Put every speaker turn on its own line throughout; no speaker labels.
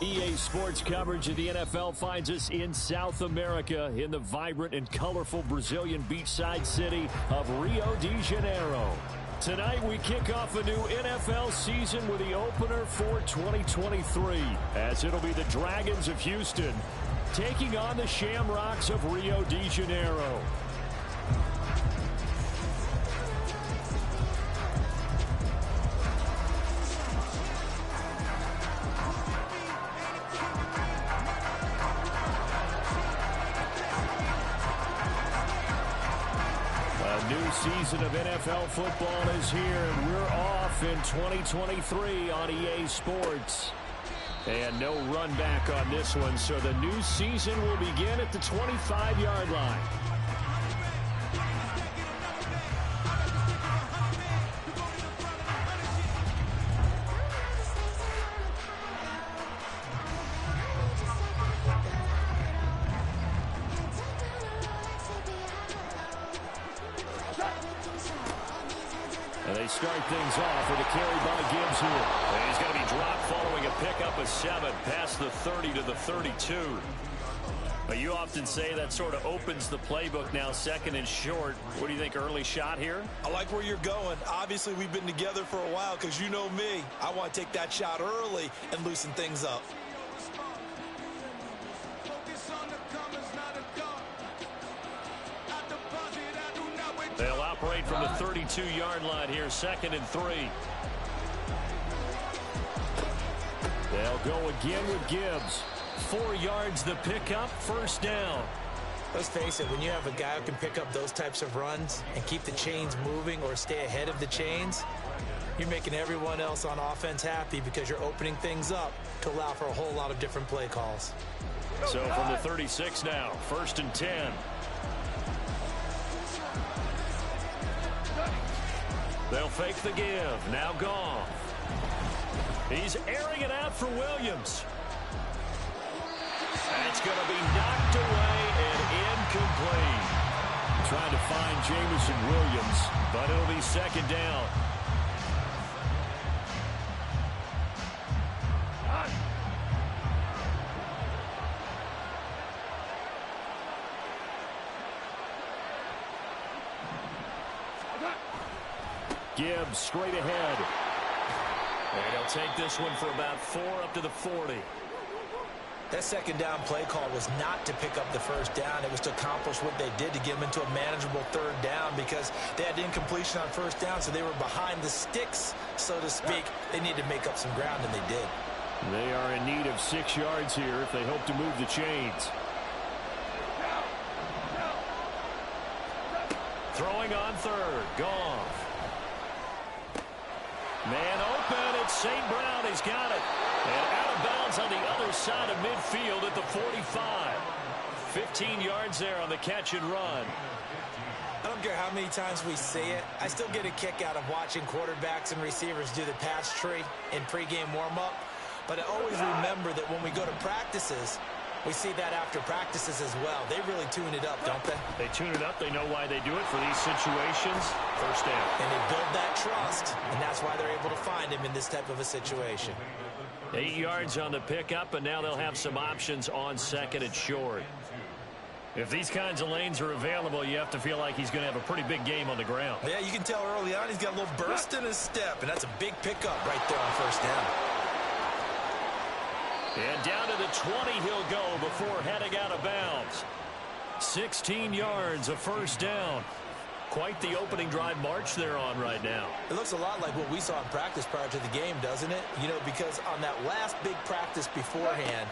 EA Sports coverage of the NFL finds us in South America in the vibrant and colorful Brazilian beachside city of Rio de Janeiro. Tonight we kick off a new NFL season with the opener for 2023, as it'll be the Dragons of Houston taking on the Shamrocks of Rio de Janeiro. Season of NFL football is here, and we're off in 2023 on EA Sports. And no run back on this one, so the new season will begin at the 25-yard line. They start things off with a carry by Gibbs here. And he's going to be dropped following a pickup of 7 past the 30 to the 32. But you often say that sort of opens the playbook now, second and short. What do you think, early shot here?
I like where you're going. Obviously, we've been together for a while because you know me. I want to take that shot early and loosen things up.
They'll operate from the 32-yard line here, 2nd and 3. They'll go again with Gibbs. 4 yards the pickup, 1st down.
Let's face it, when you have a guy who can pick up those types of runs and keep the chains moving or stay ahead of the chains, you're making everyone else on offense happy because you're opening things up to allow for a whole lot of different play calls.
So from the 36 now, 1st and 10. They'll fake the give. Now Goff. He's airing it out for Williams. That's going to be knocked away and incomplete. Trying to find Jamison Williams, but it'll be 2nd down. Gibbs straight ahead. And he'll take this one for about 4 up to the 40.
That 2nd down play call was not to pick up the 1st down. It was to accomplish what they did to get them into a manageable 3rd down because they had incompletion on 1st down, so they were behind the sticks, so to speak. They needed to make up some ground, and they did.
They are in need of 6 yards here if they hope to move the chains. Throwing on 3rd. Goff. Man open, it's St. Brown, he's got it. And out of bounds on the other side of midfield at the 45. 15 yards there on the catch and run.
I don't care how many times we see it. I still get a kick out of watching quarterbacks and receivers do the pass tree in pregame warm-up. But I always remember that when we go to practices, we see that after practices as well. They really tune it up, don't they?
They tune it up. They know why they do it for these situations. 1st down.
And they build that trust, and that's why they're able to find him in this type of a situation.
8 yards on the pickup, and now they'll have some options on 2nd and short. If these kinds of lanes are available, you have to feel like he's going to have a pretty big game on the ground.
Yeah, you can tell early on he's got a little burst in his step, and that's a big pickup right there on 1st down.
And down to the 20 he'll go before heading out of bounds. 16 yards, a 1st down. Quite the opening drive march they're on right now.
It looks a lot like what we saw in practice prior to the game, doesn't it? You know, because on that last big practice beforehand,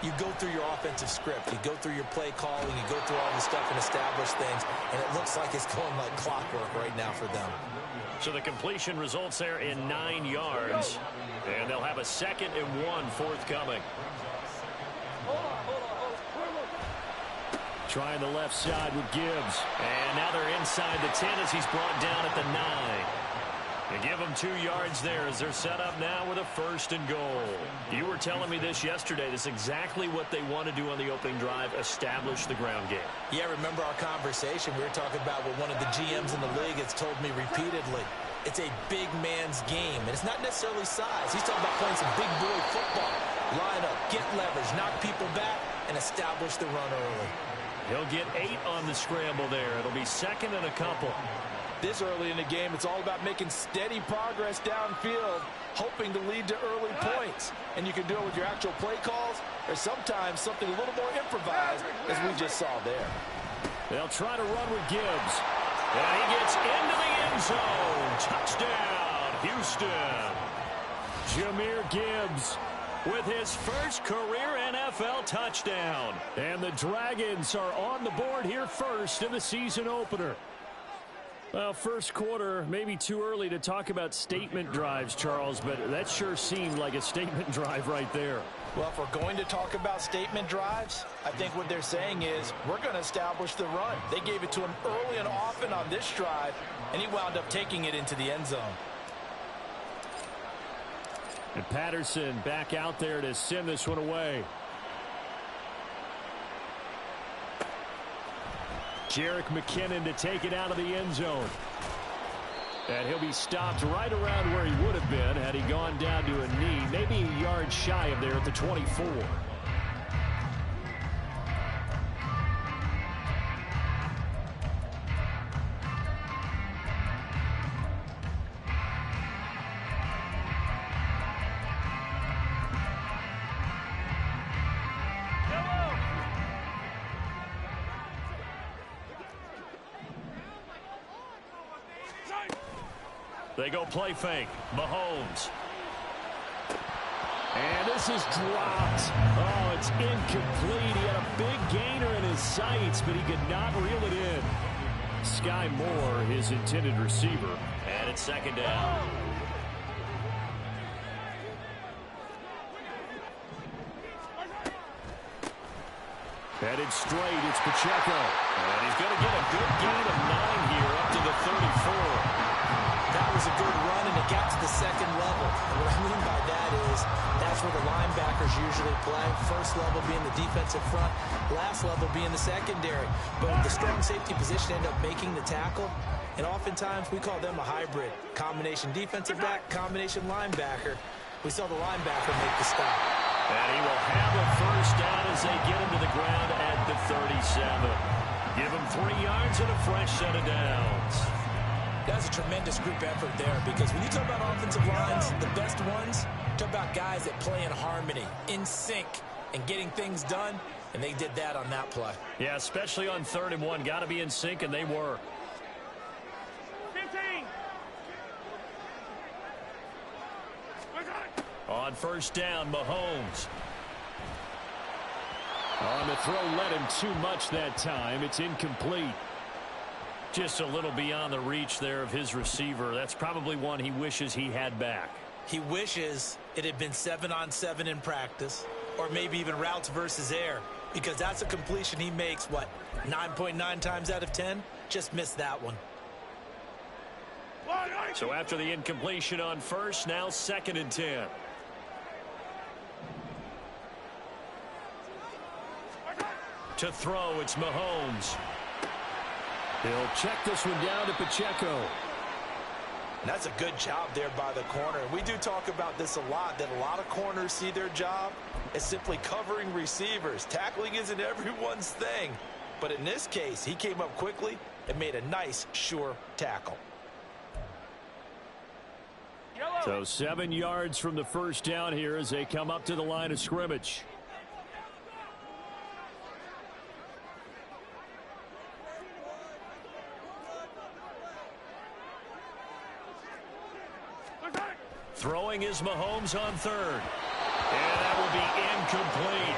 you go through your offensive script. You go through your play calling. You go through all the stuff and establish things. And it looks like it's going like clockwork right now for them.
So the completion results there in 9 yards. And they'll have a 2nd and 1 forthcoming. Trying the left side with Gibbs. And now they're inside the 10 as he's brought down at the 9. They give them 2 yards there as they're set up now with a 1st and goal. You were telling me this yesterday. This is exactly what they want to do on the opening drive, establish the ground game.
Yeah, remember our conversation. We were talking about what one of the GMs in the league has told me repeatedly. it's a big man's game, and it's not necessarily size. He's talking about playing some big boy football. Line up, get leverage, knock people back, and establish the run early.
He'll get 8 on the scramble there. It'll be second and a couple.
This early in the game, it's all about making steady progress downfield, hoping to lead to early points. And you can do it with your actual play calls, or sometimes something a little more improvised, as we just saw there.
They'll try to run with Gibbs. And he gets into the end zone. Touchdown, Houston. Jahmyr Gibbs with his first career NFL touchdown. And the Dragons are on the board here first in the season opener. Well, first quarter, maybe too early to talk about statement drives, Charles, but that sure seemed like a statement drive right there.
Well, if we're going to talk about statement drives, I think what they're saying is we're going to establish the run. They gave it to him early and often on this drive, and he wound up taking it into the end zone.
And Patterson back out there to send this one away. Jerick McKinnon to take it out of the end zone. And he'll be stopped right around where he would have been had he gone down to a knee, maybe a yard shy of there at the 24. They go play fake. Mahomes. And this is dropped. Oh, it's incomplete. He had a big gainer in his sights, but he could not reel it in. Sky Moore, his intended receiver. And it's second down. Headed straight, it's Pacheco. And he's going to get a good gain of 9 here up to the 34.
That was a good run, and it got to the second level. And what I mean by that is that's where the linebackers usually play. First level being the defensive front, last level being the secondary. But the strong safety position ended up making the tackle, and oftentimes we call them a hybrid. Combination defensive back, combination linebacker. We saw the linebacker make the stop.
And he will have a first down as they get him to the ground at the 37. Give him 3 yards and a fresh set of downs.
That's a tremendous group effort there, because when you talk about offensive lines, the best ones, talk about guys that play in harmony, in sync, and getting things done, and they did that on that play.
Yeah, especially on 3rd and 1. Got to be in sync, and they were.
15.
On first down, Mahomes. On the throw, led him too much that time. It's incomplete. Just a little beyond the reach there of his receiver. That's probably one he wishes he had back.
He wishes it had been 7-on-7 in practice, or maybe even routes versus air, because that's a completion he makes, what, 9.9 times out of 10? Just missed that one.
So after the incompletion on first, now 2nd and 10. To throw, it's Mahomes. He'll check this one down to Pacheco.
And that's a good job there by the corner. We do talk about this a lot, that a lot of corners see their job as simply covering receivers. Tackling isn't everyone's thing. But in this case, he came up quickly and made a nice, sure tackle.
So 7 yards from the first down here as they come up to the line of scrimmage. Throwing is Mahomes on 3rd. And that will be incomplete.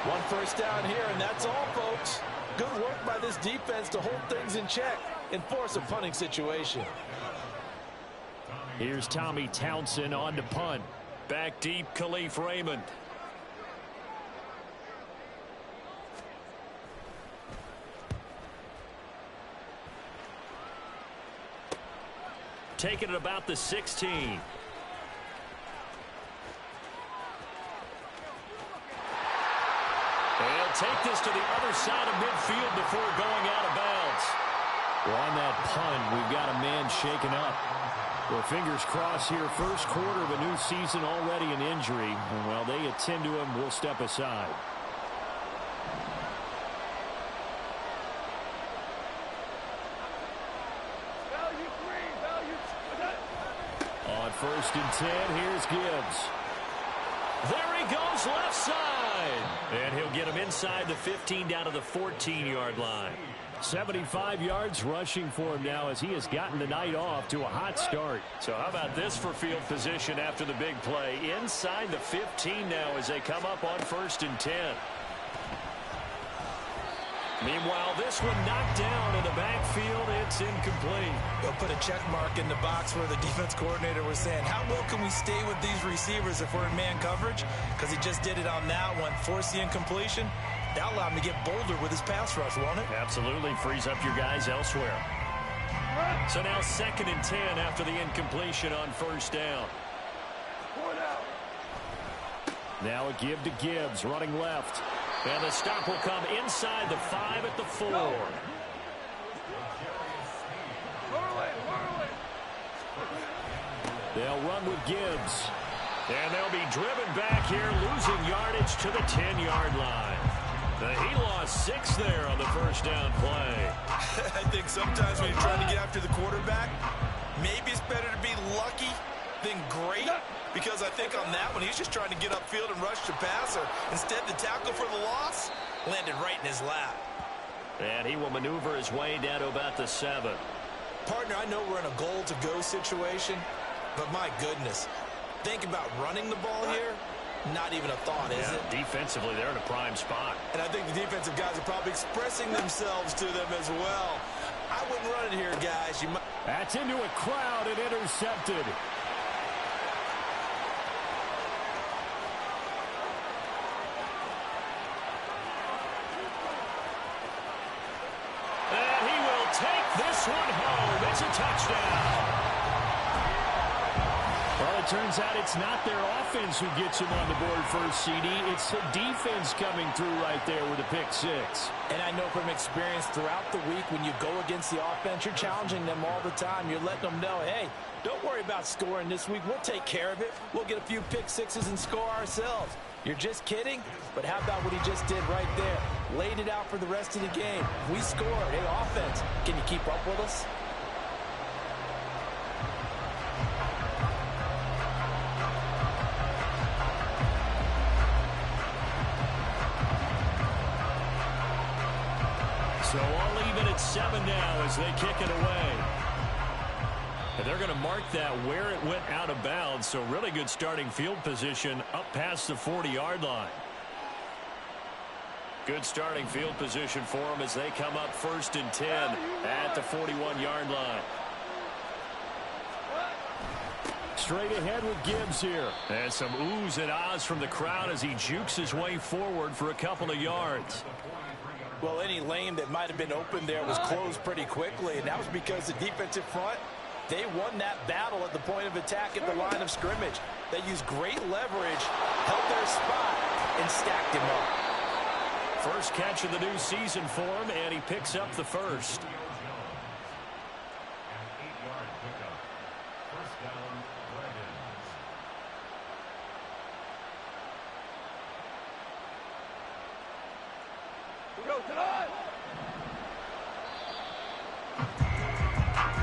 One first down here, and that's all, folks. Good work by this defense to hold things in check and force a punting situation.
Here's Tommy Townsend on to punt. Back deep, Khalif Raymond. Taking it about the 16. They'll take this to the other side of midfield before going out of bounds. Well, on that punt, we've got a man shaken up. Well, fingers crossed here. First quarter of a new season, already an injury. And while they attend to him, we'll step aside. On 1st and 10, here's Gibbs. There he goes, left side. And he'll get him inside the 15 down to the 14-yard line. 75 yards rushing for him now as he has gotten the night off to a hot start. So how about this for field position after the big play? Inside the 15 now as they come up on 1st and 10. Meanwhile, this one knocked down in the backfield. It's incomplete.
They'll put a check mark in the box where the defense coordinator was saying, how well can we stay with these receivers if we're in man coverage? Because he just did it on that one, forced the incompletion. That'll allow him to get bolder with his pass rush, won't it?
Absolutely. Frees up your guys elsewhere. So now 2nd and 10 after the incompletion on 1st down. Now a give to Gibbs, running left. And the stop will come inside the 5 at the 4. They'll run with Gibbs. And they'll be driven back here, losing yardage to the 10-yard line. He lost 6 there on the 1st down play.
I think sometimes when you're trying to get after the quarterback, maybe it's better to be lucky than great. Because I think on that one, he's just trying to get upfield and rush the passer. Instead, the tackle for the loss landed right in his lap.
And he will maneuver his way down to about the 7.
Partner, I know we're in a goal-to-go situation, but my goodness, think about running the ball here. Not even a thought, is it?
Defensively, they're in a prime spot.
And I think the defensive guys are probably expressing themselves to them as well. I wouldn't run it here, guys. You might.
That's into a crowd and intercepted. Take this one home. It's a touchdown. Well, it turns out it's not their offense who gets them on the board first, CD. It's the defense coming through right there with a pick 6.
And I know from experience throughout the week when you go against the offense, you're challenging them all the time. You're letting them know, hey, don't worry about scoring this week. We'll take care of it. We'll get a few pick 6s and score ourselves. You're just kidding? But how about what he just did right there? Laid it out for the rest of the game. We scored. Hey, offense, can you keep up with us?
So I'll leave it at 7 now as they kick it away. And they're going to mark that where it went out of bounds. So really good starting field position up past the 40-yard line. Good starting field position for them as they come up 1st and 10 at the 41-yard line. Straight ahead with Gibbs here. And some oohs and ahs from the crowd as he jukes his way forward for a couple of yards.
Well, any lane that might have been open there was closed pretty quickly, and that was because the defensive front, they won that battle at the point of attack at the line of scrimmage. They used great leverage, held their spot, and stacked him up.
First catch of the new season for him, and he picks up the first.
Go tonight.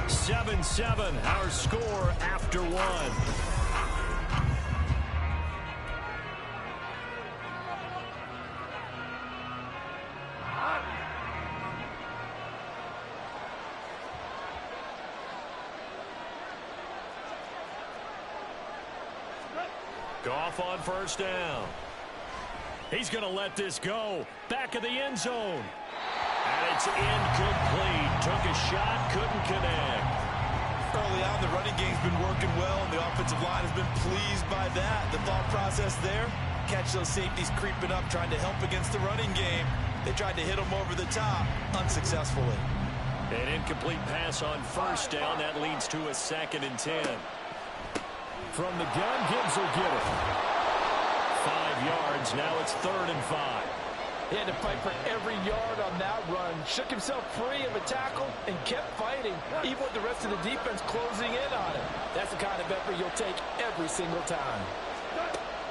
7-7, our score after 1. Goff on 1st down. He's going to let this go. Back of the end zone. And it's incomplete. Took a shot, couldn't connect.
Early on, the running game's been working well, and the offensive line has been pleased by that. The thought process there, catch those safeties creeping up, trying to help against the running game. They tried to hit them over the top, unsuccessfully.
An incomplete pass on 1st down. That leads to a 2nd and 10. From the gun, Gibbs will get it. 5 yards. Now it's 3rd and 5.
He had to fight for every yard on that run. Shook himself free of a tackle and kept fighting, even with the rest of the defense closing in on him. That's the kind of effort you'll take every single time.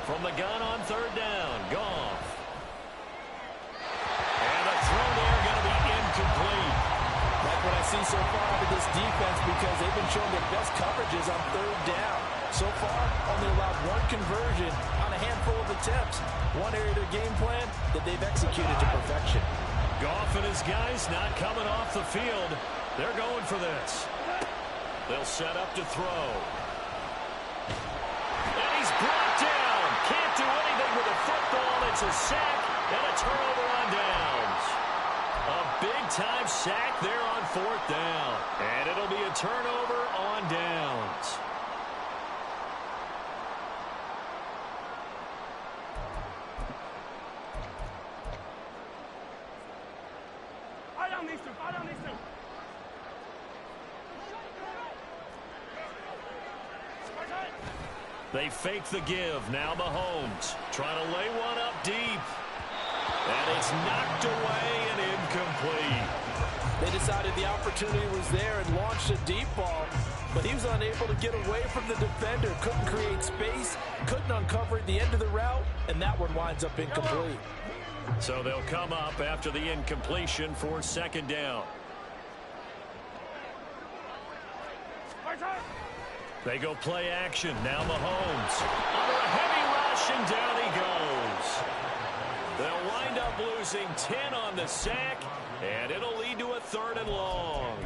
From the gun on third down, Goff. And the throw there going to be incomplete.
Like what I see so far out of this defense, because they've been showing their best coverages on third down. So far, only allowed one conversion on a handful of attempts. One area of their game plan that they've executed to perfection.
Goff and his guys not coming off the field. They're going for this. They'll set up to throw. And he's brought down. Can't do anything with the football. It's a sack and a turnover on downs. A big-time sack there on fourth down. And it'll be a turnover on downs.
Fire down these two.
They fake the give. Now Mahomes trying to lay one up deep. And it's knocked away and incomplete.
They decided the opportunity was there and launched a deep ball, but he was unable to get away from the defender. Couldn't create space, couldn't uncover at the end of the route, and that one winds up incomplete.
So they'll come up after the incompletion for second down. They go play action. Now Mahomes under a heavy rush, and down he goes. They'll wind up losing 10 on the sack, and it'll lead to a third and long.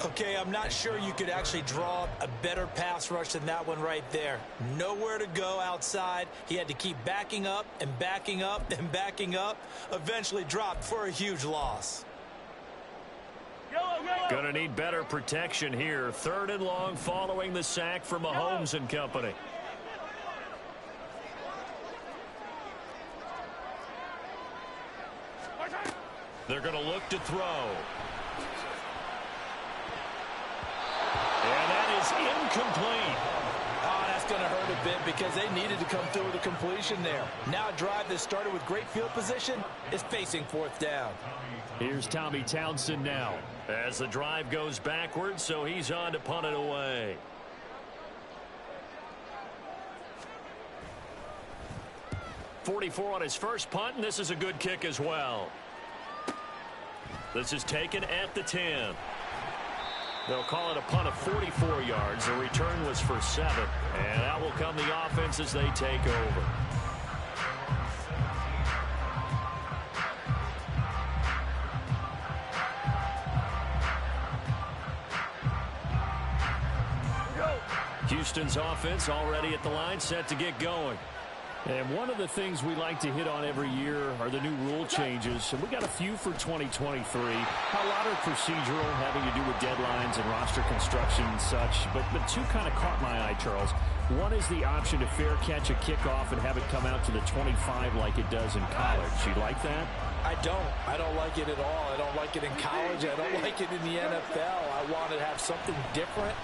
Okay, I'm not sure you could actually draw up a better pass rush than that one right there. Nowhere to go outside. He had to keep backing up and backing up and backing up. Eventually dropped for a huge loss.
Gonna need better protection here. Third and long following the sack from Mahomes and company. They're gonna look to throw. And that is incomplete.
Oh, that's going to hurt a bit because they needed to come through with a completion there. Now a drive that started with great field position is facing fourth down.
Here's Tommy Townsend now as the drive goes backwards, so he's on to punt it away. .44 on his first punt, and this is a good kick as well. This is taken at the 10. They'll call it a punt of 44 yards. The return was for 7. And that will come the offense as they take over. Houston's offense already at the line, set to get going. And one of the things we like to hit on every year are the new rule changes. And we got a few for 2023. A lot are procedural, having to do with deadlines and roster construction and such. But two kind of caught my eye, Charles. One is the option to fair catch a kickoff and have it come out to the 25 like it does in college. You like that?
I don't. I don't like it at all. I don't like it in college. I don't like it in the NFL. I want to have something different.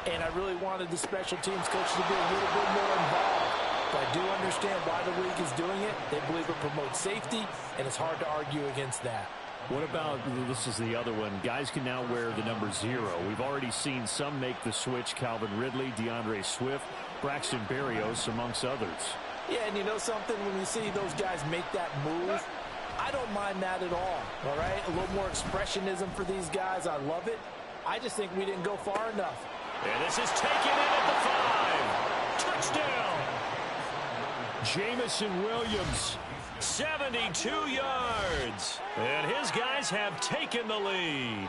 And I really wanted the special teams coach to be a little bit more involved. But I do understand why the league is doing it. They believe it promotes safety, and it's hard to argue against that.
What about, this is the other one, guys can now wear the number 0. We've already seen some make the switch. Calvin Ridley, DeAndre Swift, Braxton Berrios, amongst others.
Yeah, and you know something? When you see those guys make that move, I don't mind that at all right? A little more expressionism for these guys. I love it. I just think we didn't go far enough.
And this is taken in at the 5. Touchdown. Jamison Williams, 72 yards. And his guys have taken the lead.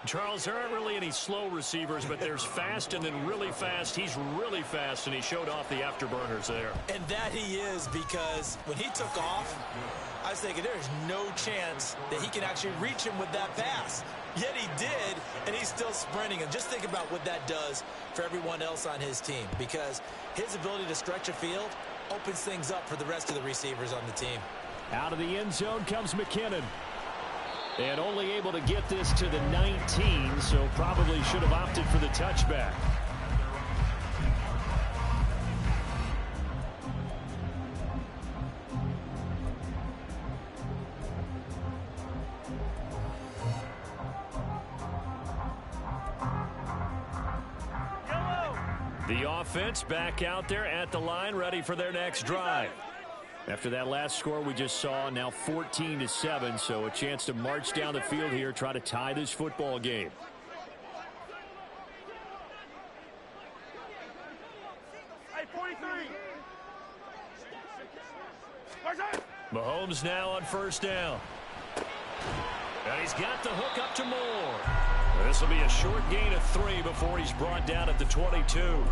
Charles, there aren't really any slow receivers, but there's fast and then really fast. He's really fast, and he showed off the afterburners there.
And that he is, because when he took off, I was thinking there's no chance that he can actually reach him with that pass. Yet he did, and he's still sprinting. And just think about what that does for everyone else on his team, because his ability to stretch a field opens things up for the rest of the receivers on the team.
Out of the end zone comes McKinnon. And only able to get this to the 19, so probably should have opted for the touchback. The offense back out there at the line, ready for their next drive. After that last score we just saw, now 14-7, so a chance to march down the field here, try to tie this football game.
Hey, 43.
Mahomes now on first down. And he's got the hook up to Moore. This will be a short gain of 3 before he's brought down at the 22.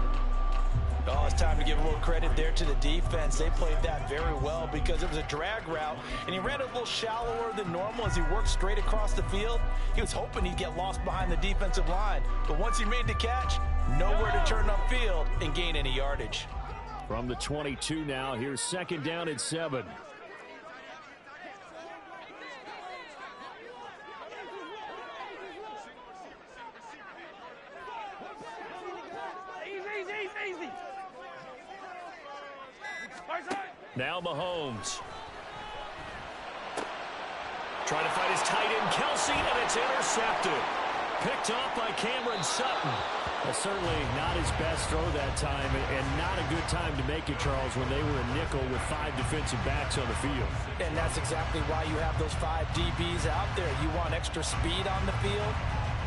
Oh, it's time to give a little credit there to the defense. They played that very well because it was a drag route, and he ran a little shallower than normal as he worked straight across the field. He was hoping he'd get lost behind the defensive line, but once he made the catch, nowhere to turn upfield and gain any yardage.
From the 22 now, here's second down and 7.
Easy.
Now Mahomes. Trying to fight his tight end, Kelsey, and it's intercepted. Picked off by Cameron Sutton. Certainly not his best throw that time, and not a good time to make it, Charles, when they were a nickel with 5 defensive backs on the field.
And that's exactly why you have those 5 DBs out there. You want extra speed on the field,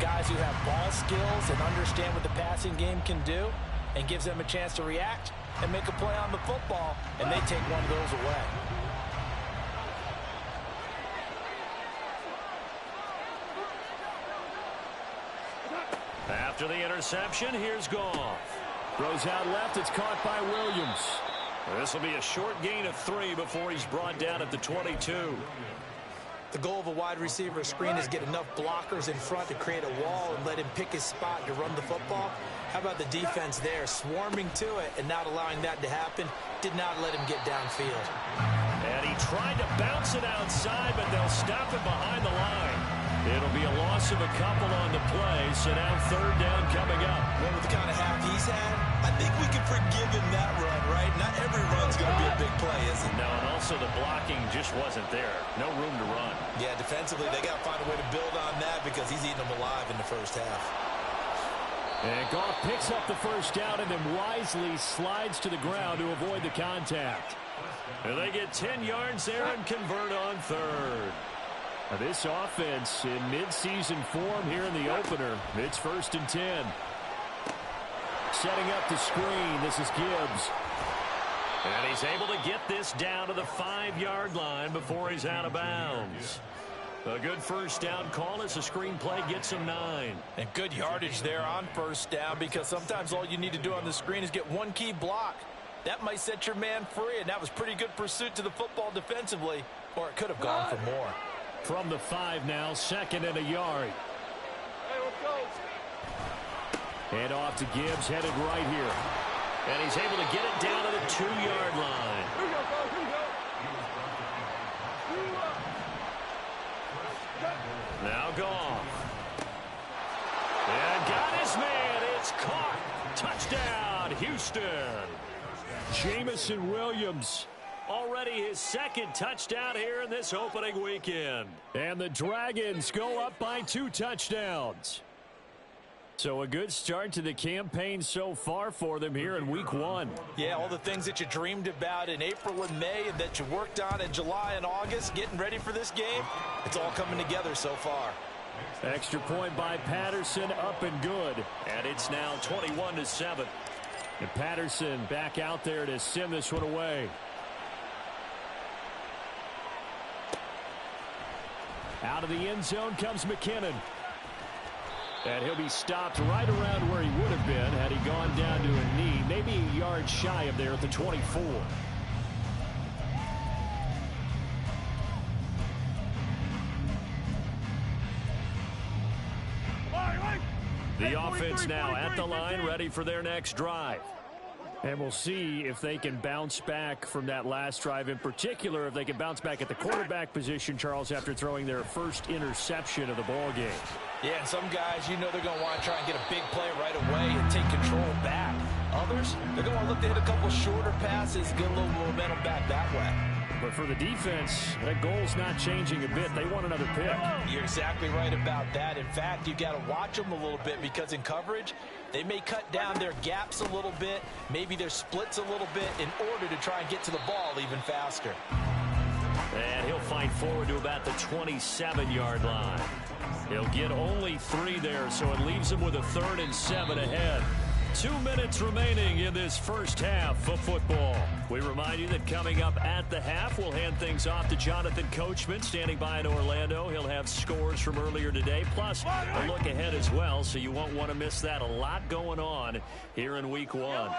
guys who have ball skills and understand what the passing game can do, and gives them a chance to react and make a play on the football, and they take one of those away.
After the interception, here's Goff. Throws out left, it's caught by Williams. This will be a short gain of 3 before he's brought down at the 22.
The goal of a wide receiver screen is get enough blockers in front to create a wall and let him pick his spot to run the football. How about the defense there, swarming to it and not allowing that to happen? Did not let him get downfield.
And he tried to bounce it outside, but they'll stop it behind the line. It'll be a loss of a couple on the play, so now third down coming up.
Well, with the kind of half he's had, I think we can forgive him that run, right? Not every run's going to be a big play, is it?
No, and also the blocking just wasn't there. No room to run.
Yeah, defensively, they got to find a way to build on that because he's eating them alive in the first half.
And Goff picks up the first down and then wisely slides to the ground to avoid the contact. And they get 10 yards there and convert on third. This offense in midseason form here in the opener. It's 1st and 10. Setting up the screen. This is Gibbs. And he's able to get this down to the 5-yard line before he's out of bounds. A good first down call as the screen play gets him 9.
And good yardage there on first down because sometimes all you need to do on the screen is get one key block. That might set your man free, and that was pretty good pursuit to the football defensively, or it could have gone for more.
From the 5 now, 2nd and a yard.
Hey, let's go.
And off to Gibbs, headed right here. And he's able to get it down to the 2-yard line.
Here we go, fellas. Here we go.
Now Goff. And got his man. It's caught. Touchdown, Houston. Jamison Williams. Already his 2nd touchdown here in this opening weekend. And the Dragons go up by 2 touchdowns. So a good start to the campaign so far for them here in week 1.
Yeah, all the things that you dreamed about in April and May and that you worked on in July and August, getting ready for this game, it's all coming together so far.
Extra point by Patterson, up and good. And it's now 21-7. And Patterson back out there to send this one away. Out of the end zone comes McKinnon. And he'll be stopped right around where he would have been had he gone down to a knee, maybe a yard shy of there at the 24. The offense now at the line, ready for their next drive. And we'll see if they can bounce back from that last drive, in particular if they can bounce back at the quarterback position, Charles, after throwing their first interception of the ball game.
Yeah, and some guys, you know they're going to want to try and get a big play right away and take control back. Others, they're going to look to hit a couple shorter passes, get a little momentum back that way.
But for the defense, that goal's not changing a bit. They want another pick.
You're exactly right about that. In fact, you got to watch them a little bit because in coverage, They may cut down their gaps a little bit, maybe their splits a little bit in order to try and get to the ball even faster.
And he'll fight forward to about the 27-yard line. He'll get only 3 there, so it leaves him with a 3rd and 7 ahead. 2 minutes remaining in this first half of football. We remind you that coming up at the half, we'll hand things off to Jonathan Coachman, standing by in Orlando. He'll have scores from earlier today, plus a look ahead as well, so you won't want to miss that. A lot going on here in Week 1.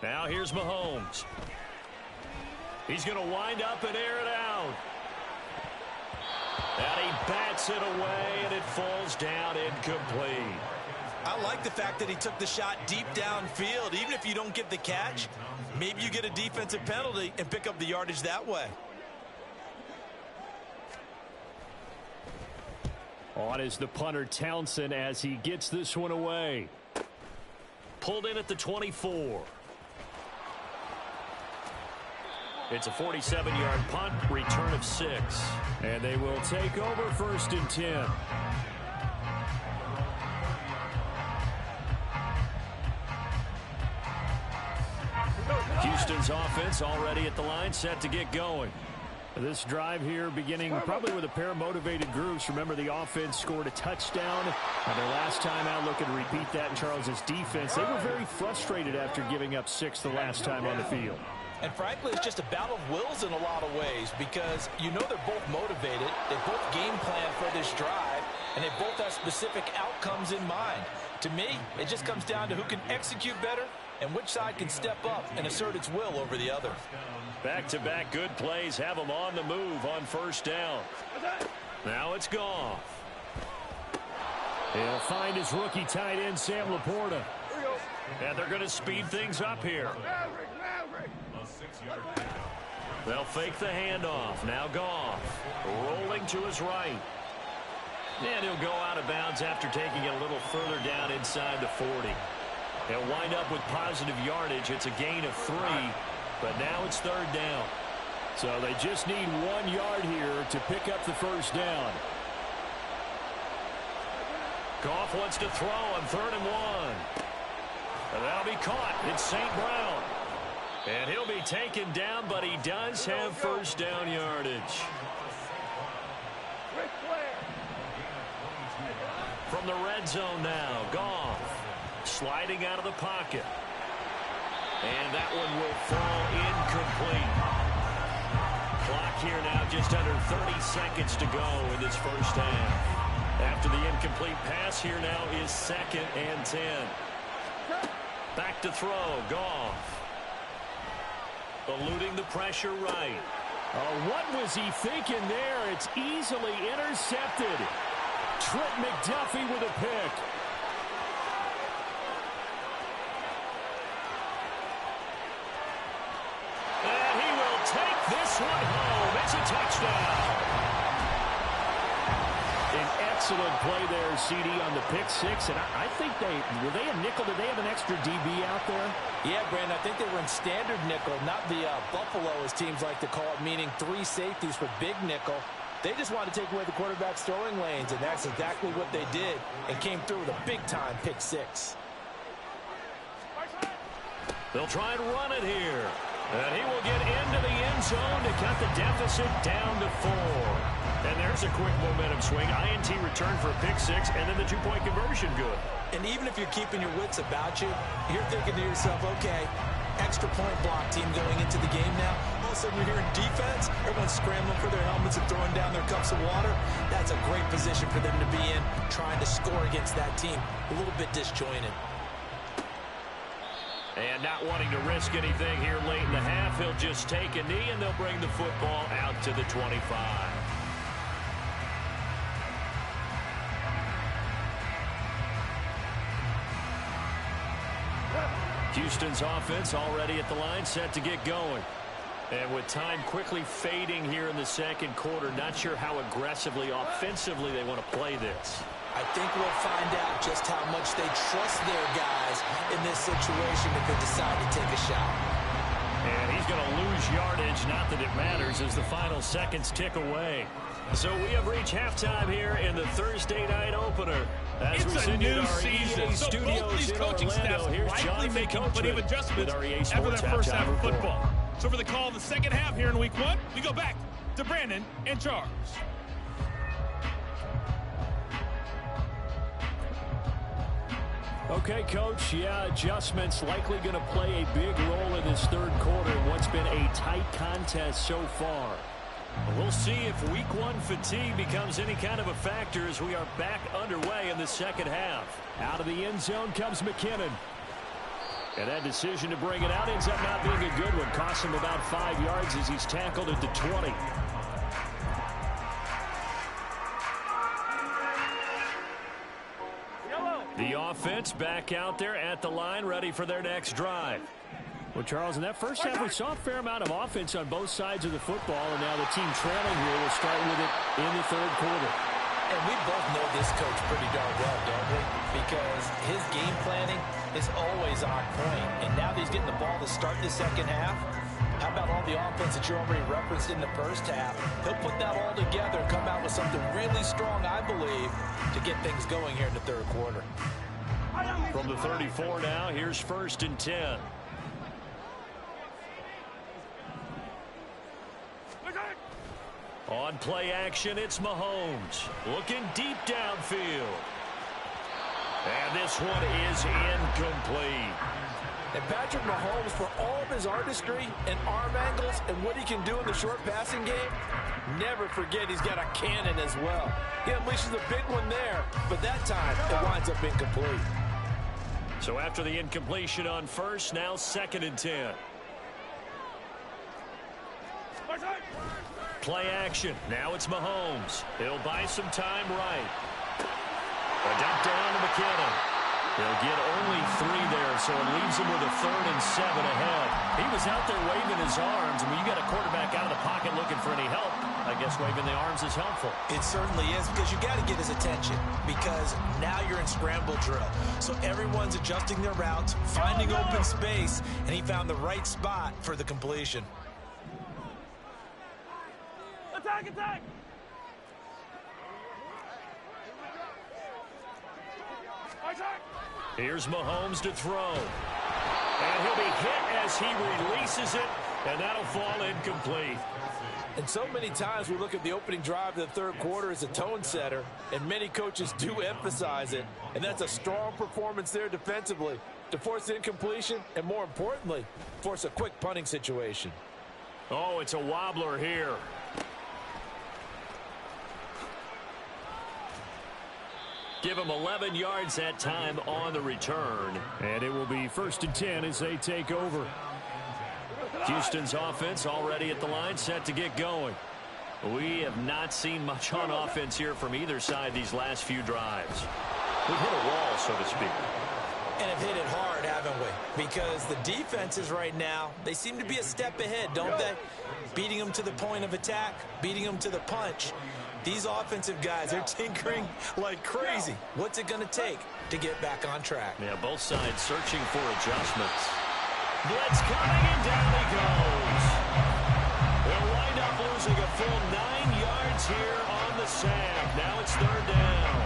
Now here's Mahomes. He's going to wind up and air it out. And he bats it away, and it falls down incomplete.
I like the fact that he took the shot deep downfield. Even if you don't get the catch, maybe you get a defensive penalty and pick up the yardage that way.
On is the punter Townsend as he gets this one away. Pulled in at the 24. It's a 47-yard punt, return of 6. And they will take over 1st and 10. Houston's offense already at the line, set to get going. This drive here beginning probably with a pair of motivated groups. Remember, the offense scored a touchdown. And their last time out, looking to repeat that in Charles's defense. They were very frustrated after giving up 6 the last time on the field.
And frankly, it's just a battle of wills in a lot of ways because you know they're both motivated. They both game plan for this drive, and they both have specific outcomes in mind. To me, it just comes down to who can execute better and which side can step up and assert its will over the other.
Back-to-back good plays have them on the move on 1st down. Now it's Goff. He'll find his rookie tight end, Sam Laporta. And they're going to speed things up here. They'll fake the handoff. Now Goff rolling to his right. And he'll go out of bounds after taking it a little further down inside the 40. He'll wind up with positive yardage. It's a gain of 3, but now it's 3rd down. So they just need 1 yard here to pick up the 1st down. Goff wants to throw on 3rd and 1. And that'll be caught. It's St. Brown. And he'll be taken down, but he does have 1st down yardage. From the red zone now, Goff sliding out of the pocket. And that one will fall incomplete. Clock here now just under 30 seconds to go in this first half. After the incomplete pass, here now is 2nd and 10. Back to throw, Goff. Eluding the pressure right. What was he thinking there? It's easily intercepted. Trent McDuffie with a pick. And he will take this one home. It's a touchdown. An excellent play there, CD, on the pick 6. And I think were they a nickel? Did they have an extra DB out there?
Yeah, Brandon, I think they were in standard nickel, not the Buffalo, as teams like to call it, meaning 3 safeties for big nickel. They just wanted to take away the quarterback's throwing lanes, and that's exactly what they did, and came through with a big-time pick 6.
They'll try and run it here. And he will get into the end zone to cut the deficit down to 4. And there's a quick momentum swing. INT return for a pick 6, and then the 2-point conversion good.
And even if you're keeping your wits about you, you're thinking to yourself, okay, extra point block team going into the game now. All of a sudden you're hearing defense. Everyone's scrambling for their helmets and throwing down their cups of water. That's a great position for them to be in, trying to score against that team. A little bit disjointed.
And not wanting to risk anything here late in the half, he'll just take a knee, and they'll bring the football out to the 25. Houston's offense already at the line, set to get going. And with time quickly fading here in the second quarter, not sure how aggressively, offensively they want to play this.
I think we'll find out just how much they trust their guys in this situation if they decide to take a shot.
And he's going to lose yardage, not that it matters, as the final seconds tick away. So we have reached halftime here in the Thursday night opener. As
it's
we
a new
our
season,
EA
so
studios
both these coaching staffs likely making plenty of adjustments after their first half of football. So for the call of the second half here in week 1, we go back to Brandon and Charles.
Okay, Coach, adjustments likely going to play a big role in this third quarter in what's been a tight contest so far. We'll see if week 1 fatigue becomes any kind of a factor as we are back underway in the second half. Out of the end zone comes McKinnon. And that decision to bring it out ends up not being a good one. Costs him about 5 yards as he's tackled at the 20. The offense back out there at the line, ready for their next drive. Well, Charles, in that first half, we saw a fair amount of offense on both sides of the football, and now the team trailing here will start with it in the third quarter.
And we both know this coach pretty darn well, don't we? Because his game planning is always on point. And now that he's getting the ball to start the second half, how about all the offense that you already referenced in the first half? He'll put that all together and come out with something really strong, I believe, to get things going here in the third quarter.
From the 34 now, here's 1st and 10. On play action, it's Mahomes. Looking deep downfield. And this one is incomplete.
And Patrick Mahomes, for all of his artistry and arm angles and what he can do in the short passing game, never forget he's got a cannon as well. He unleashes a big one there, but that time it winds up incomplete.
So after the incompletion on first, now 2nd and 10. Play action. Now it's Mahomes. He'll buy some time right. A dump down to McKinnon. He'll get only 3 there, so it leaves him with a 3rd and 7 ahead. He was out there waving his arms, and when you got a quarterback out of the pocket looking for any help, I guess waving the arms is helpful.
It certainly is, because you got to get his attention, because now you're in scramble drill. So everyone's adjusting their routes, finding open space, and he found the right spot for the completion.
Attack, attack! Attack!
Here's Mahomes to throw. And he'll be hit as he releases it, and that'll fall incomplete.
And so many times we look at the opening drive of the third quarter as a tone setter, and many coaches do emphasize it. And that's a strong performance there defensively to force incompletion and, more importantly, force a quick punting situation.
Oh, it's a wobbler here. Give him 11 yards that time on the return. And it will be 1st and 10 as they take over. Houston's offense already at the line, set to get going. We have not seen much on offense here from either side these last few drives. We've hit a wall, so to speak.
And have hit it hard, haven't we? Because the defenses right now, they seem to be a step ahead, don't they? Beating them to the point of attack, beating them to the punch. These offensive guys, they're tinkering like crazy. What's it going to take to get back on track?
Yeah, both sides searching for adjustments. Blitz coming, and down he goes. They'll wind up losing a full 9 yards here on the sack. Now it's 3rd down.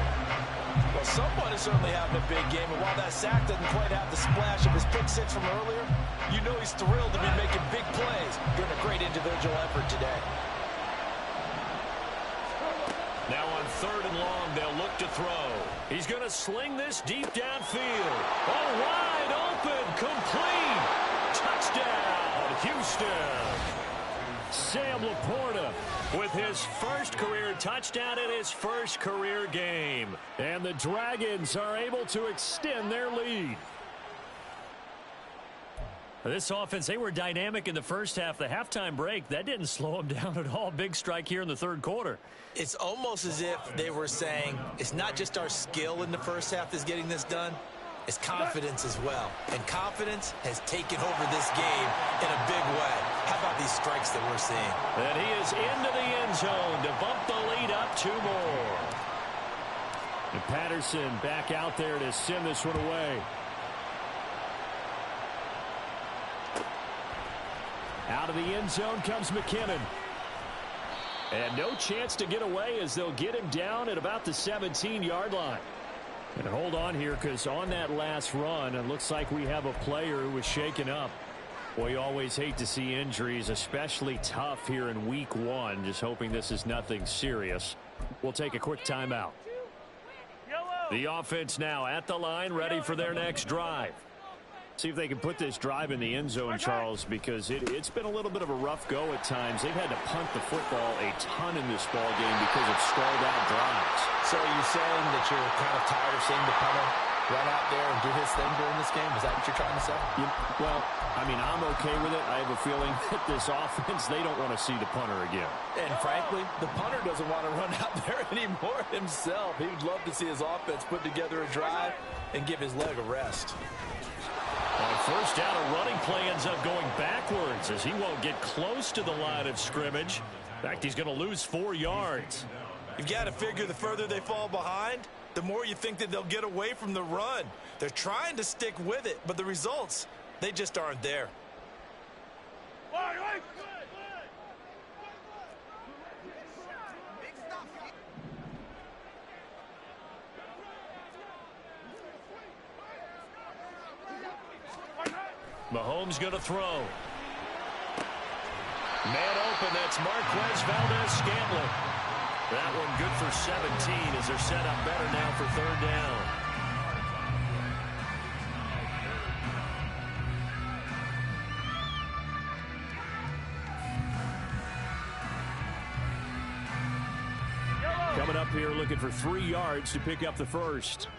Well, someone is certainly having a big game, and while that sack doesn't quite have the splash of his pick six from earlier, you know he's thrilled to be making big plays during a great individual effort today.
Now on 3rd and long, they'll look to throw. He's going to sling this deep downfield. Oh, wide open, complete. Touchdown, Houston. Sam Laporta with his first career touchdown in his first career game. And the Dragons are able to extend their lead. This offense, they were dynamic in the first half. The halftime break, that didn't slow them down at all. Big strike here in the third quarter.
It's almost as if they were saying, it's not just our skill in the first half that's getting this done, it's confidence as well. And confidence has taken over this game in a big way. How about these strikes that we're seeing?
And he is into the end zone to bump the lead up 2 more. And Patterson back out there to send this one away. Out of the end zone comes McKinnon. And no chance to get away as they'll get him down at about the 17-yard line. And hold on here, because on that last run, it looks like we have a player who was shaken up. Boy, you always hate to see injuries, especially tough here in week 1. Just hoping this is nothing serious. We'll take a quick timeout. The offense now at the line, ready for their next drive. See if they can put this drive in the end zone, Charles, because it's been a little bit of a rough go at times. They've had to punt the football a ton in this ball game because of stalled out drives.
So are you saying that you're kind of tired of seeing the punter run out there and do his thing during this game? Is that what you're trying to say?
Well, I mean, I'm okay with it. I have a feeling that this offense, they don't want to see the punter again.
And frankly, the punter doesn't want to run out there anymore himself. He would love to see his offense put together a drive and give his leg a rest.
On first down, a running play ends up going backwards as he won't get close to the line of scrimmage. In fact, he's going to lose 4 yards.
You've got to figure the further they fall behind, the more you think that they'll get away from the run. They're trying to stick with it, but the results, they just aren't there.
Mahomes going to throw. Man open, that's Marquez Valdez-Scantling. That one good for 17 as they're set up better now for third down. Coming up here looking for 3 yards to pick up the first.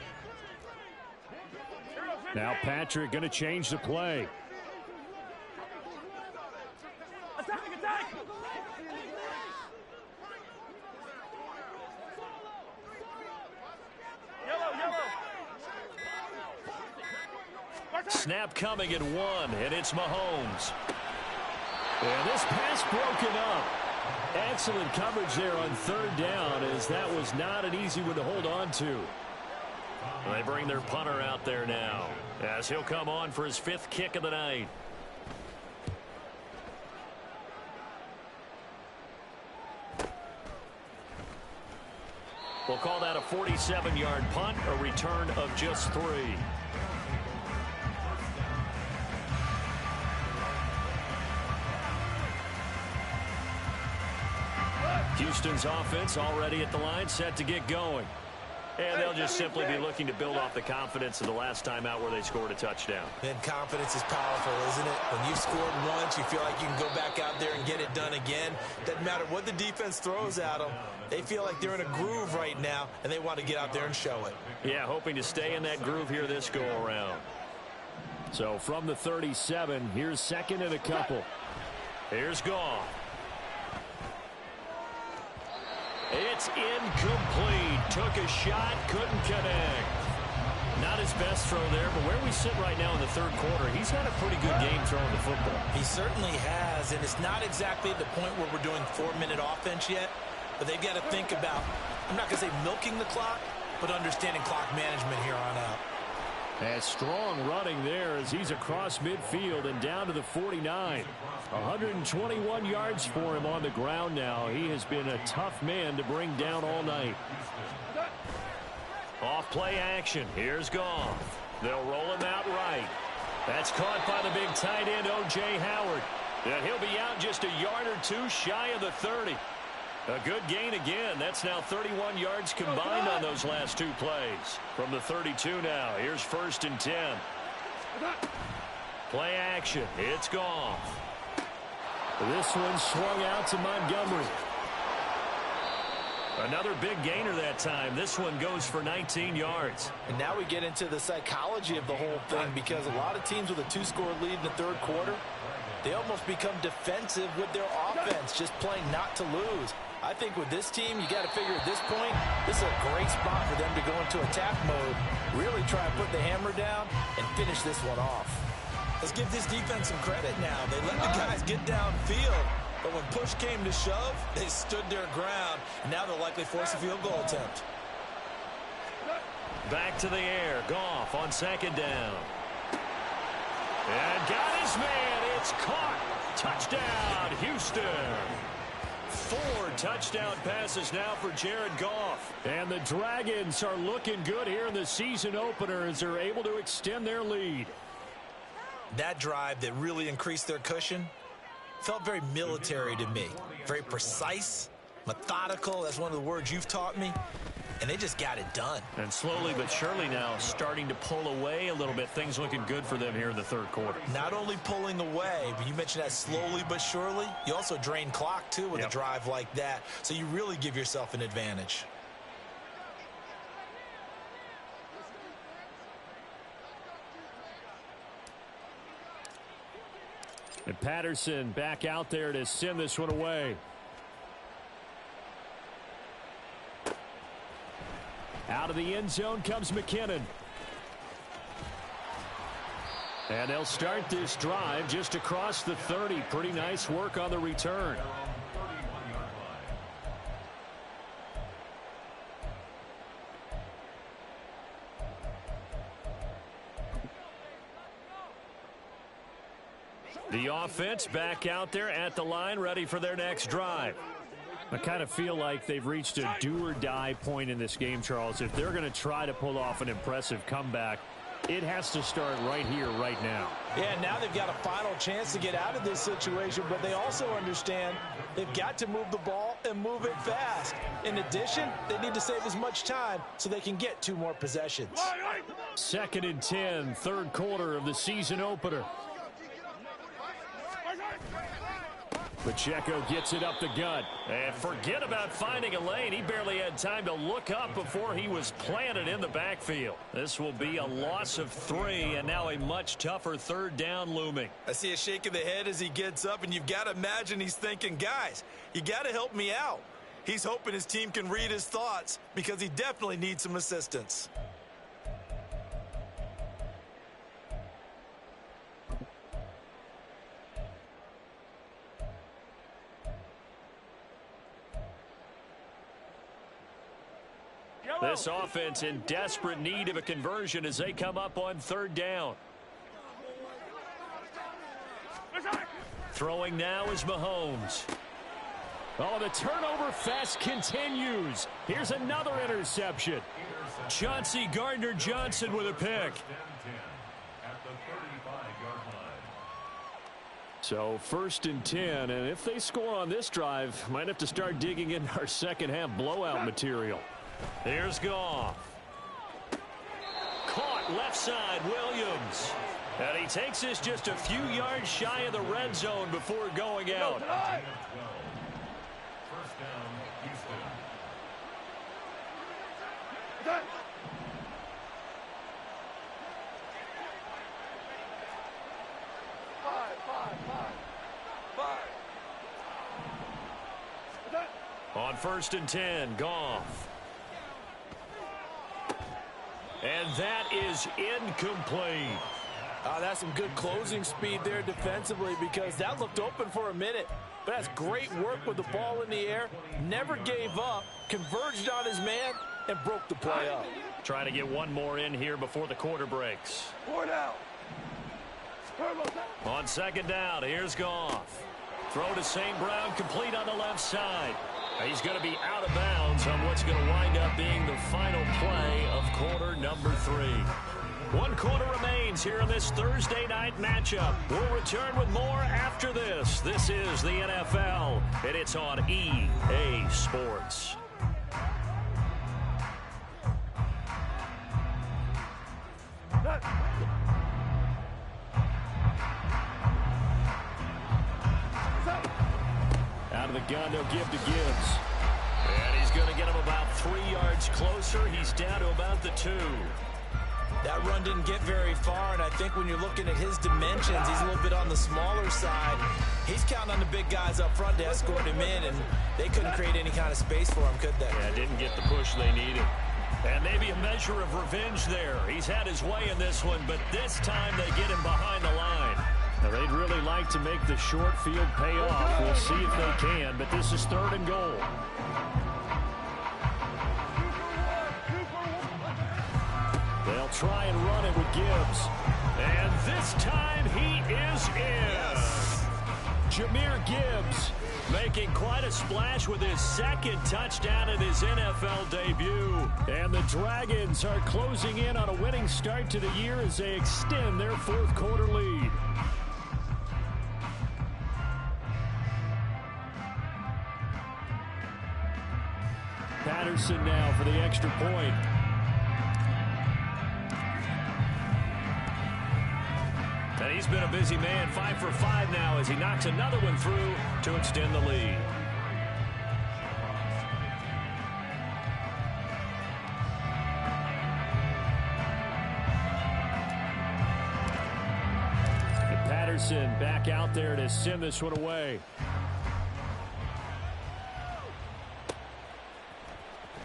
Now Patrick going to change the play.
Attack! Yellow!
Snap coming at 1, and it's Mahomes. And this pass broken up. Excellent coverage there on third down, as that was not an easy one to hold on to. They bring their punter out there now as he'll come on for his 5th kick of the night. We'll call that a 47-yard punt, a return of just 3. Houston's offense already at the line, set to get going. And they'll just simply be looking to build off the confidence of the last time out where they scored a touchdown.
And confidence is powerful, isn't it? When you've scored once, you feel like you can go back out there and get it done again. Doesn't matter what the defense throws at them. They feel like they're in a groove right now, and they want to get out there and show it.
Yeah, hoping to stay in that groove here this go-around. So from the 37, here's 2nd and a couple. Here's Goff. It's incomplete. Took a shot, couldn't connect. Not his best throw there, but where we sit right now in the third quarter, he's had a pretty good game throwing the football.
He certainly has, and it's not exactly at the point where we're doing 4-minute offense yet, but they've got to think about, I'm not going to say milking the clock, but understanding clock management here on out.
And strong running there as he's across midfield and down to the 49. 121 yards for him on the ground now. He has been a tough man to bring down all night. Off play action. Here's Goff. They'll roll him out right. That's caught by the big tight end, O.J. Howard. And he'll be out just a yard or 2 shy of the 30. A good gain again. That's now 31 yards combined on those last 2 plays. From the 32 now, here's 1st and 10. Play action. It's Goff. This one swung out to Montgomery. Another big gainer that time. This one goes for 19 yards.
And now we get into the psychology of the whole thing, because a lot of teams with a 2-score lead in the third quarter, they almost become defensive with their offense, just playing not to lose. I think with this team, you got to figure at this point, this is a great spot for them to go into attack mode, really try and put the hammer down and finish this one off.
Let's give this defense some credit now. They let the guys get downfield, but when push came to shove, they stood their ground, and now they'll likely force a field goal attempt.
Back to the air. Goff on second down. And got his man. It's caught. Touchdown, Houston. 4 touchdown passes now for Jared Goff. And the Dragons are looking good here in the season opener as they're able to extend their lead.
That drive that really increased their cushion felt very military to me. Very precise, methodical. That's one of the words you've taught me. And they just got it done.
And slowly but surely now starting to pull away a little bit. Things looking good for them here in the third quarter.
Not only pulling away, but you mentioned that slowly but surely. You also drain clock, too, with a drive like that. So you really give yourself an advantage.
And Patterson back out there to send this one away. Out of the end zone comes McKinnon. And they'll start this drive just across the 30. Pretty nice work on the return. The offense back out there at the line, ready for their next drive. I kind of feel like they've reached a do-or-die point in this game, Charles. If they're going to try to pull off an impressive comeback, it has to start right here, right now.
Yeah, now they've got a final chance to get out of this situation, but they also understand they've got to move the ball and move it fast. In addition, they need to save as much time so they can get 2 more possessions.
2nd and 10, third quarter of the season opener. Pacheco gets it up the gut. And forget about finding a lane. He barely had time to look up before he was planted in the backfield. This will be a loss of 3, and now a much tougher third down looming.
I see a shake of the head as he gets up, and you've got to imagine he's thinking, guys, you got to help me out. He's hoping his team can read his thoughts because he definitely needs some assistance.
This offense in desperate need of a conversion as they come up on third down. Throwing now is Mahomes. Oh, the turnover fest continues. Here's another interception. Chauncey Gardner-Johnson with a pick. So 1st and 10, and if they score on this drive, might have to start digging in our second half blowout material. Here's Goff. Caught left side, Williams. And he takes this just a few yards shy of the red zone before going out.
First down, Houston.
On 1st and 10, Goff. And that is incomplete.
That's some good closing speed there defensively because that looked open for a minute. But that's great work with the ball in the air. Never gave up, converged on his man, and broke the play up.
Trying to get one more in here before the quarter breaks.
4 down.
On 2nd down, here's Goff. Throw to St. Brown, complete on the left side. He's going to be out of bounds on what's going to wind up being the final play of quarter number 3. 1 quarter remains here in this Thursday night matchup. We'll return with more after this. This is the NFL, and it's on EA Sports. Out of the gun, they'll give to Gibbs. And he's going to get him about 3 yards closer. He's down to about the 2.
That run didn't get very far, and I think when you're looking at his dimensions, he's a little bit on the smaller side. He's counting on the big guys up front to escort him in, and they couldn't create any kind of space for him, could they?
Yeah, didn't get the push they needed. And maybe a measure of revenge there. He's had his way in this one, but this time they get him behind the line. Now, they'd really like to make the short field pay off. We'll see if they can, but this is 3rd and goal. try and run it with Gibbs. And this time he is in. Jahmyr Gibbs making quite a splash with his second touchdown in his NFL debut. And the Dragons are closing in on a winning start to the year as they extend their fourth quarter lead. Patterson now for the extra point. And he's been a busy man, 5 for 5 now as he knocks another one through to extend the lead. And Patterson back out there to send this one away.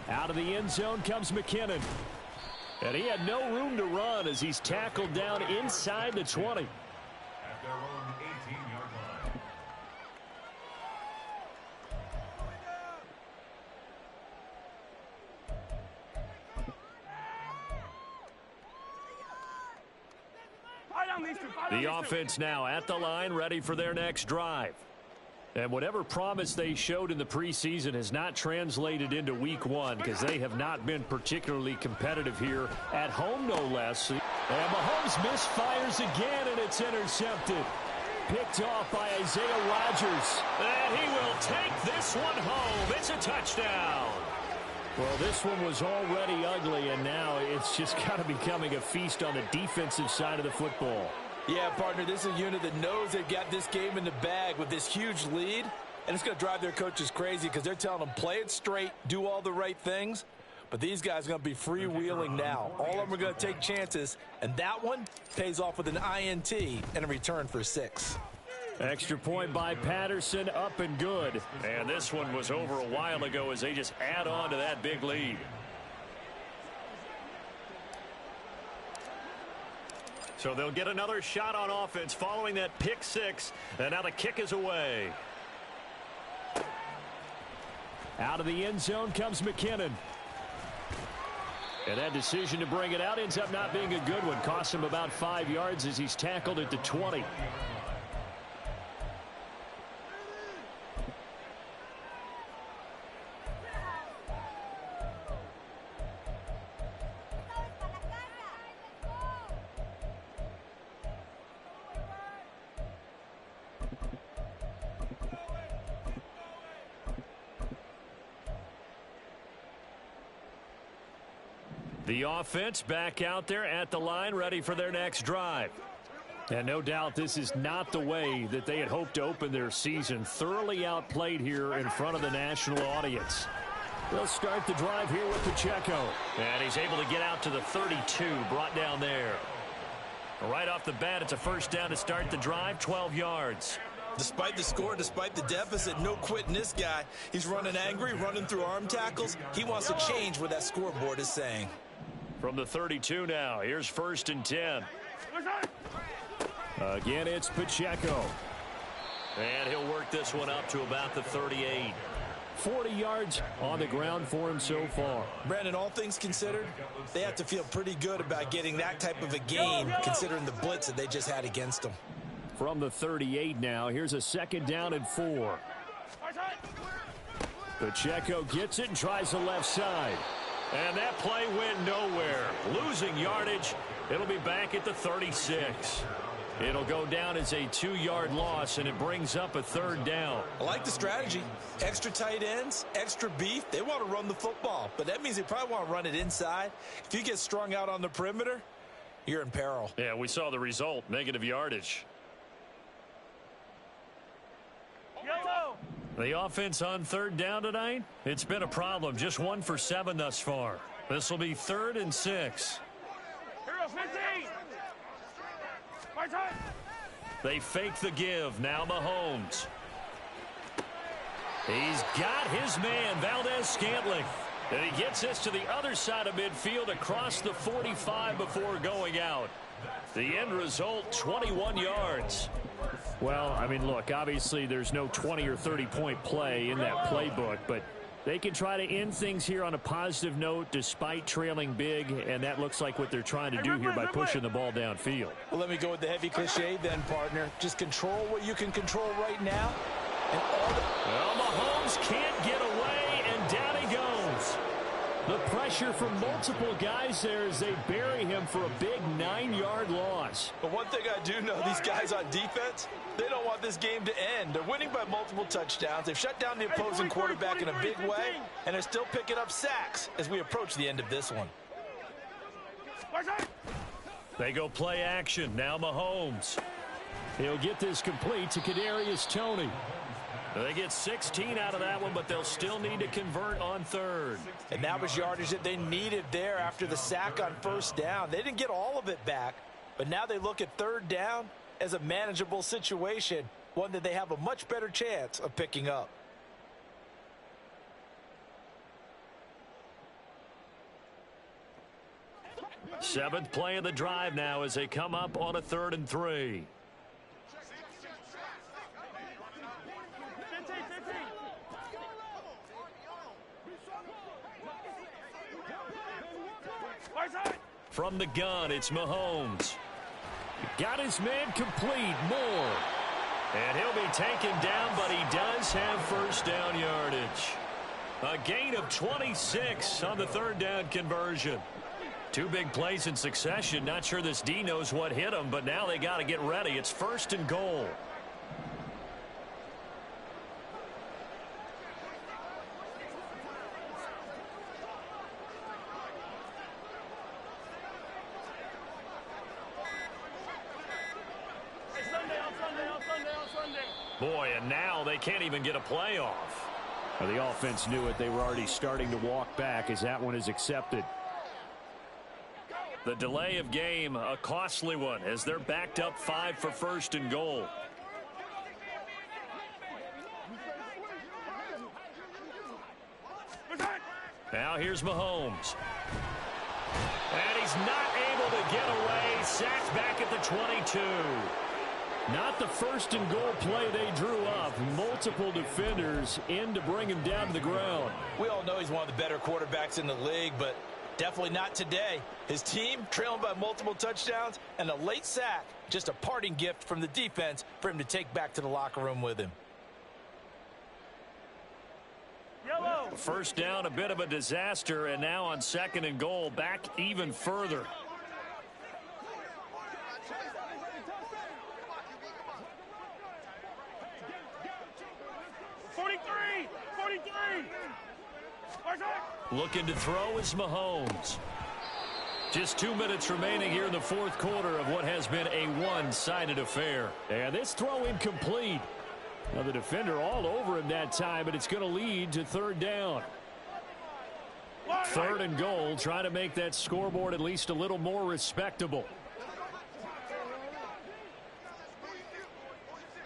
Out of the end zone comes McKinnon. And he had no room to run as he's tackled down inside the 20.
At their own 18-yard line.
The offense now at the line, ready for their next drive. And whatever promise they showed in the preseason has not translated into week one because they have not been particularly competitive here at home, no less. And Mahomes misfires again, and it's intercepted. Picked off by Isaiah Rodgers. And he will take this one home. It's a touchdown. Well, this one was already ugly, and now it's just kind of becoming a feast on the defensive side of the football.
Yeah, partner, this is a unit that knows they've got this game in the bag with this huge lead, and it's going to drive their coaches crazy because they're telling them play it straight, do all the right things, but these guys are going to be freewheeling now. All of them are going to take chances, and that one pays off with an INT and a return for 6.
Extra point by Patterson, up and good. And this one was over a while ago as they just add on to that big lead. So they'll get another shot on offense following that pick 6. And now the kick is away. Out of the end zone comes McKinnon. And that decision to bring it out ends up not being a good one. Costs him about 5 yards as he's tackled at the 20. The offense back out there at the line, ready for their next drive. And no doubt this is not the way that they had hoped to open their season. Thoroughly outplayed here in front of the national audience. They'll start the drive here with Pacheco. And he's able to get out to the 32, brought down there. Right off the bat, it's a first down to start the drive, 12 yards.
Despite the score, despite the deficit, no quitting this guy. He's running angry, running through arm tackles. He wants to change what that scoreboard is saying.
From the 32 now, here's 1st and 10. Again, it's Pacheco. And he'll work this one up to about the 38. 40 yards on the ground for him so far.
Brandon, all things considered, they have to feel pretty good about getting that type of a gain, considering the blitz that they just had against them.
From the 38 now, here's a 2nd down and 4. Pacheco gets it and tries the left side. And that play went nowhere. Losing yardage. It'll be back at the 36. It'll go down as a 2-yard loss, and it brings up a 3rd down.
I like the strategy. Extra tight ends, extra beef. They want to run the football, but that means they probably want to run it inside. If you get strung out on the perimeter, you're in peril.
Yeah, we saw the result, negative yardage. The offense on 3rd down tonight, it's been a problem. Just 1 for 7 thus far. This will be 3rd and 6. They fake the give. Now Mahomes. He's got his man, Valdez-Scantling. And he gets this to the other side of midfield across the 45 before going out. The end result, 21 yards. Well, I mean, look, obviously there's no 20 or 30-point play in that playbook, but They can try to end things here on a positive note despite trailing big, and that looks like what they're trying to do here by pushing the ball downfield.
Well, let me go with the heavy cliche then, partner. Just control what you can control right now.
Well, Mahomes can't get away, and down he goes. The pressure from multiple guys there as they bury him for a big 9-yard loss.
But one thing I do know, these guys on defense, they don't want this game to end. They're winning by multiple touchdowns. They've shut down the opposing quarterback in a big way, and they're still picking up sacks as we approach the end of this one.
They go play action. Now Mahomes. He'll get this complete to Kadarius Toney. They get 16 out of that one, but they'll still need to convert on third.
And that was yardage that they needed there after the sack on first down. They didn't get all of it back, but now they look at third down as a manageable situation, one that they have a much better chance of picking up.
Seventh play of the drive now as they come up on a 3rd and 3. From the gun, it's Mahomes. Got his man complete. Moore. And he'll be taken down, but he does have first down yardage. A gain of 26 on the 3rd down conversion. 2 big plays in succession. Not sure this D knows what hit him, but now they got to get ready. It's 1st and goal. Boy, and now they can't even get a playoff. Well, the offense knew it. They were already starting to walk back as that one is accepted. The delay of game, a costly one, as they're backed up 5 for 1st and goal. Now here's Mahomes. And he's not able to get away. Sacked back at the 22. Not the 1st and goal play they drew up. Multiple defenders in to bring him down to the ground.
We all know he's one of the better quarterbacks in the league, but definitely not today. His team trailing by multiple touchdowns and a late sack. Just a parting gift from the defense for him to take back to the locker room with him.
Yellow. First down, a bit of a disaster, and now on 2nd and goal, back even further. Looking to throw is Mahomes. Just 2 minutes remaining here in the 4th quarter of what has been a one-sided affair. And this throw incomplete. Now the defender all over him that time, but it's going to lead to 3rd down. 3rd and goal, trying to make that scoreboard at least a little more respectable.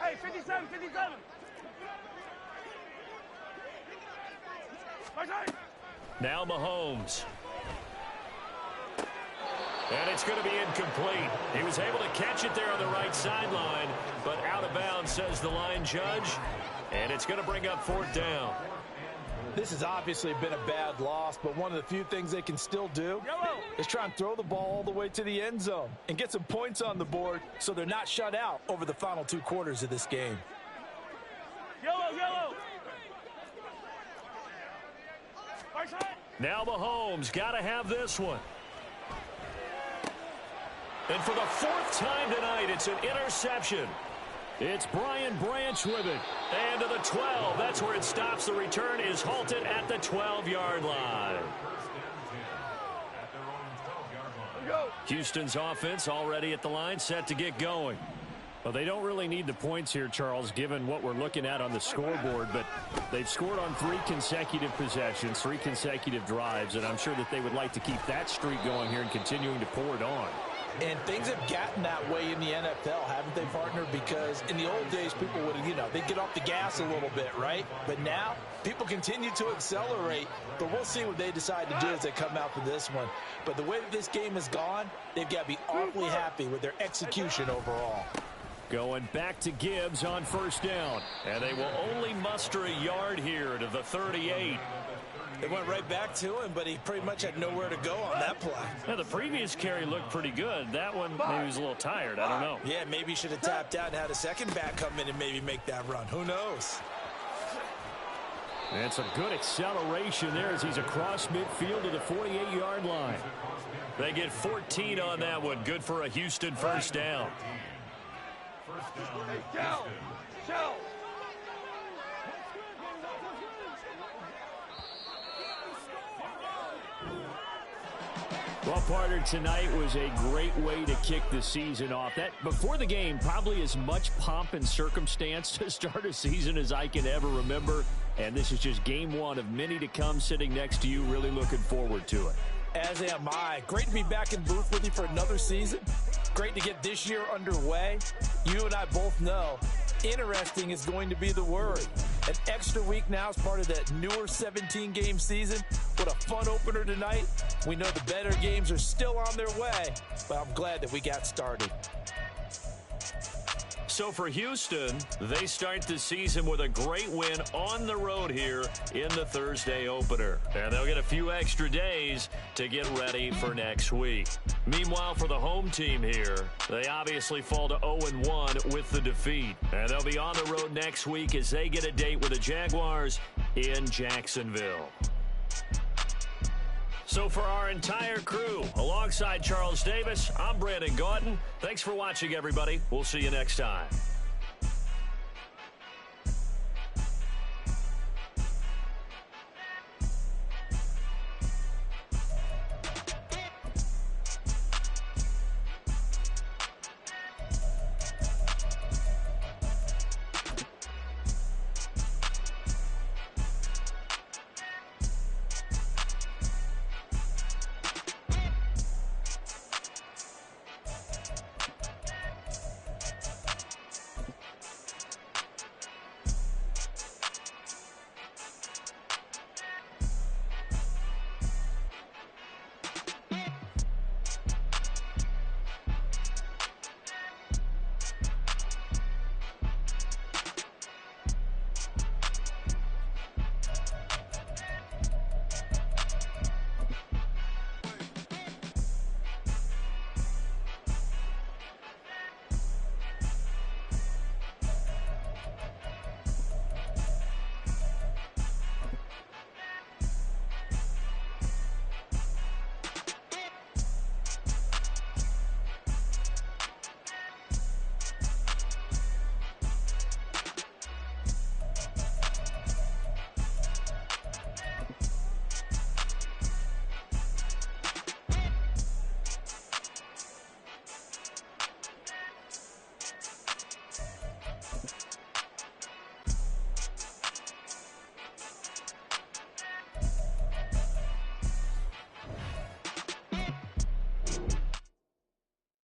Hey, 57, 57.
Now Mahomes. And it's going to be incomplete. He was able to catch it there on the right sideline, but out of bounds, says the line judge. And it's going to bring up 4th down.
This has obviously been a bad loss, but one of the few things they can still do is try and throw the ball all the way to the end zone and get some points on the board so they're not shut out over the final 2 quarters of this game.
Yellow.
Now Mahomes got to have this one. And for the 4th time tonight, it's an interception. It's Brian Branch with it. And to the 12. That's where it stops. The return is halted at the 12-yard line. Houston's offense already at the line, set to get going. Well, they don't really need the points here, Charles, given what we're looking at on the scoreboard, but they've scored on 3 consecutive possessions, 3 consecutive drives, and I'm sure that they would like to keep that streak going here and continuing to pour it on.
And things have gotten that way in the NFL, haven't they, partner? Because in the old days, people would, they'd get off the gas a little bit, right? But now, people continue to accelerate, but we'll see what they decide to do as they come out for this one. But the way that this game has gone, they've got to be awfully happy with their execution overall.
Going back to Gibbs on first down. And they will only muster a yard here to the 38.
They went right back to him, but he pretty much had nowhere to go on that play.
Now, the previous carry looked pretty good. That one, maybe he was a little tired. I don't know.
Yeah, maybe he should have tapped out and had a second back come in and maybe make that run. Who knows?
And some good acceleration there as he's across midfield to the 48-yard line. They get 14 on that one. Good for a Houston first down. Well, partner, tonight was a great way to kick the season off. That before the game, probably as much pomp and circumstance to start a season as I can ever remember. And this is just game one of many to come sitting next to you. Really looking forward to it.
As am I. Great to be back in booth with you for another season. Great to get this year underway. You and I both know interesting is going to be the word. An extra week now as part of that newer 17-game season. What a fun opener tonight. We know the better games are still on their way, but I'm glad that we got started.
So for Houston, they start the season with a great win on the road here in the Thursday opener. And they'll get a few extra days to get ready for next week. Meanwhile, for the home team here, they obviously fall to 0-1 with the defeat. And they'll be on the road next week as they get a date with the Jaguars in Jacksonville. So for our entire crew, alongside Charles Davis, I'm Brandon Gautin. Thanks for watching, everybody. We'll see you next time.